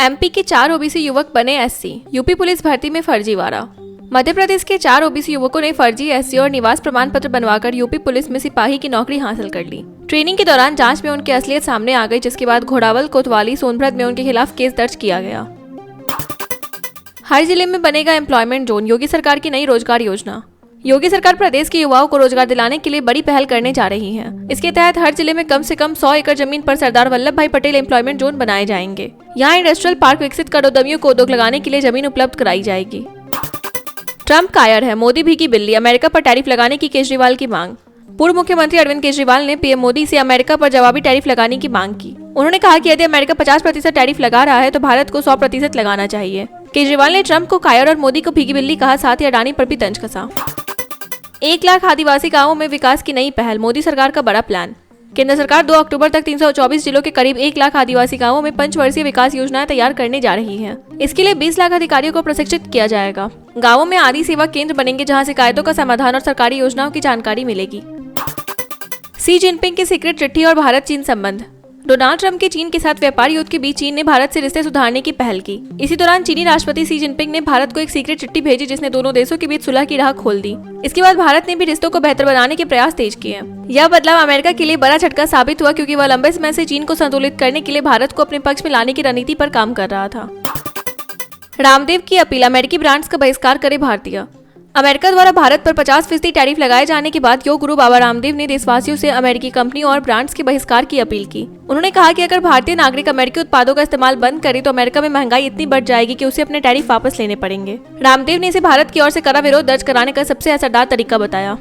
MP के 4 OBC युवक बने एससी, यूपी पुलिस भर्ती में फर्जीवाड़ा। मध्य प्रदेश के 4 ओबीसी युवकों ने फर्जी एससी और निवास प्रमाण पत्र बनवाकर यूपी पुलिस में सिपाही की नौकरी हासिल कर ली। ट्रेनिंग के दौरान जांच में उनकी असलियत सामने आ गई, जिसके बाद घोड़ावल, कोतवाली, सोनभद्र में उनके खिलाफ केस दर्ज किया गया। हर जिले में बनेगा एम्प्लॉयमेंट जोन, योगी सरकार की नई रोजगार योजना। योगी सरकार प्रदेश के युवाओं को रोजगार दिलाने के लिए बड़ी पहल करने जा रही है। इसके तहत हर जिले में कम से कम 100 एकड़ जमीन पर सरदार वल्लभ भाई पटेल एम्प्लॉयमेंट जोन बनाए जाएंगे। यहाँ इंडस्ट्रियल पार्क विकसित कर उद्यमियों को उद्योग लगाने के लिए जमीन उपलब्ध कराई जाएगी। ट्रंप कायर है, मोदी भीगी बिल्ली, अमेरिका पर टैरिफ लगाने की केजरीवाल की मांग। पूर्व मुख्यमंत्री अरविंद केजरीवाल ने पीएम मोदी से अमेरिका पर जवाबी टैरिफ लगाने की मांग की। उन्होंने कहा कि यदि अमेरिका 50% टैरिफ लगा रहा है तो भारत को 100% लगाना चाहिए। केजरीवाल ने ट्रंप को कायर और मोदी को भीगी बिल्ली कहा, साथ ही अडानी पर भी तंज कसा। 1 लाख आदिवासी गांवों में विकास की नई पहल, मोदी सरकार का बड़ा प्लान। केंद्र सरकार 2 अक्टूबर तक 324 जिलों के करीब 1 लाख आदिवासी गांवों में पंचवर्षीय विकास योजनाएं तैयार करने जा रही है। इसके लिए 20 लाख अधिकारियों को प्रशिक्षित किया जाएगा। गांवों में आदि सेवा केंद्र बनेंगे, जहां शिकायतों का समाधान और सरकारी योजनाओं की जानकारी मिलेगी। शी जिनपिंग की सीक्रेट चिट्ठी और भारत चीन संबंध। डोनाल्ड ट्रंप के चीन के साथ व्यापार युद्ध के बीच चीन ने भारत से रिश्ते सुधारने की पहल की। इसी दौरान चीनी राष्ट्रपति शी जिनपिंग ने भारत को एक सीक्रेट चिट्ठी भेजी, जिसने दोनों देशों के बीच सुलह की राह खोल दी। इसके बाद भारत ने भी रिश्तों को बेहतर बनाने के प्रयास तेज किए। यह बदलाव अमेरिका के लिए बड़ा झटका साबित हुआ, क्योंकि वह लंबे समय से चीन को संतुलित करने के लिए भारत को अपने पक्ष में लाने की रणनीति पर काम कर रहा था। रामदेव की अपील, अमेरिकी ब्रांड्स का बहिष्कार करे भारतीय। अमेरिका द्वारा भारत पर 50% टैरिफ लगाए जाने के बाद योग गुरु बाबा रामदेव ने देशवासियों से अमेरिकी कंपनियों और ब्रांड्स के बहिष्कार की अपील की। उन्होंने कहा कि अगर भारतीय नागरिक अमेरिकी उत्पादों का इस्तेमाल बंद करे तो अमेरिका में महंगाई इतनी बढ़ जाएगी कि उसे अपने टैरिफ वापस लेने पड़ेंगे। रामदेव ने इसे भारत की ओर से कड़ा विरोध दर्ज कराने का सबसे असरदार तरीका बताया।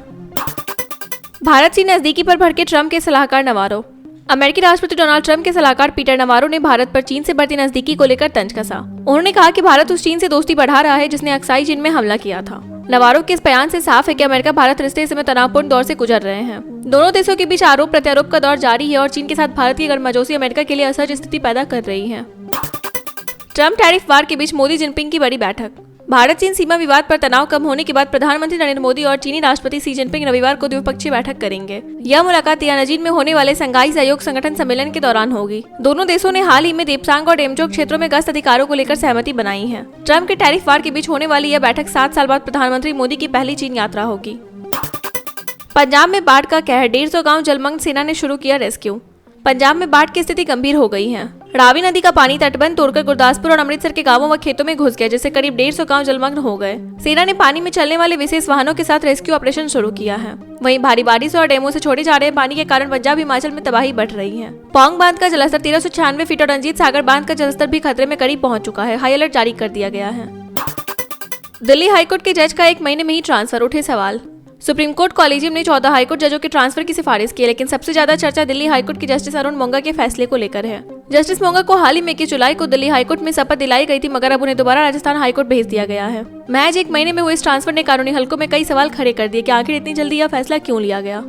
भारत चीन नजदीकी पर भड़के ट्रंप के सलाहकार नवारो। अमेरिकी राष्ट्रपति डोनाल्ड ट्रंप के सलाहकार पीटर नवारो ने भारत पर चीन से बढ़ती नजदीकी को लेकर तंज कसा। उन्होंने कहा कि भारत उस चीन से दोस्ती बढ़ा रहा है जिसने अक्साई चीन में हमला किया था। नवारो के इस बयान से साफ है कि अमेरिका भारत रिश्ते इस समय तनावपूर्ण दौर से गुजर रहे हैं। दोनों देशों के बीच आरोप प्रत्यारोप का दौर जारी है और चीन के साथ भारत की गर्मजोशी अमेरिका के लिए असहज स्थिति पैदा कर रही है। ट्रंप टैरिफ वार के बीच मोदी जिनपिंग की बड़ी बैठक। भारत चीन सीमा विवाद पर तनाव कम होने के बाद प्रधानमंत्री नरेंद्र मोदी और चीनी राष्ट्रपति शी जिनपिंग रविवार को द्विपक्षीय बैठक करेंगे। यह मुलाकात तियानजिन में होने वाले शंघाई सहयोग संगठन सम्मेलन के दौरान होगी। दोनों देशों ने हाल ही में देप्सांग और डेमचोक क्षेत्रों में गश्त अधिकारों को लेकर सहमति बनाई है। ट्रंप के टैरिफ वार के बीच होने वाली यह बैठक 7 साल बाद प्रधानमंत्री मोदी की पहली चीन यात्रा होगी। पंजाब में बाढ़ का कहर, 150 गाँव जलमग्न, सेना ने शुरू किया रेस्क्यू। पंजाब में बाढ़ की स्थिति गंभीर हो गई है। रावी नदी का पानी तटबंध तोड़कर गुरदासपुर और अमृतसर के गांवों व खेतों में घुस गया, जिससे करीब 150 गांव जलमग्न हो गए। सेना ने पानी में चलने वाले विशेष वाहनों के साथ रेस्क्यू ऑपरेशन शुरू किया है। वहीं भारी बारिश और डैमों से छोड़े जा रहे पानी के कारण पंजाब हिमाचल में तबाही बढ़ रही है। पौंग बांध का जलस्तर 1396 फीट और रंजीत सागर बांध का जलस्तर भी खतरे में करीब पहुंच चुका है। हाई अलर्ट जारी कर दिया गया है। दिल्ली हाईकोर्ट के जज का 1 महीने में ही ट्रांसफर, उठे सवाल। सुप्रीम कोर्ट कॉलेजियम ने 14 हाईकोर्ट जजों के ट्रांसफर की सिफारिश की है, लेकिन सबसे ज्यादा चर्चा दिल्ली हाईकोर्ट के जस्टिस अरुण मोंगा के फैसले को लेकर है। जस्टिस मोंगा को हाल ही में 21 जुलाई को दिल्ली हाईकोर्ट में शपथ दिलाई गई थी, मगर अब उन्हें दोबारा राजस्थान हाईकोर्ट भेज दिया गया है। महज 1 महीने में हुए इस ट्रांसफर ने कानूनी हलकों में कई सवाल खड़े कर दिए कि आखिर इतनी जल्दी यह फैसला क्यों लिया गया।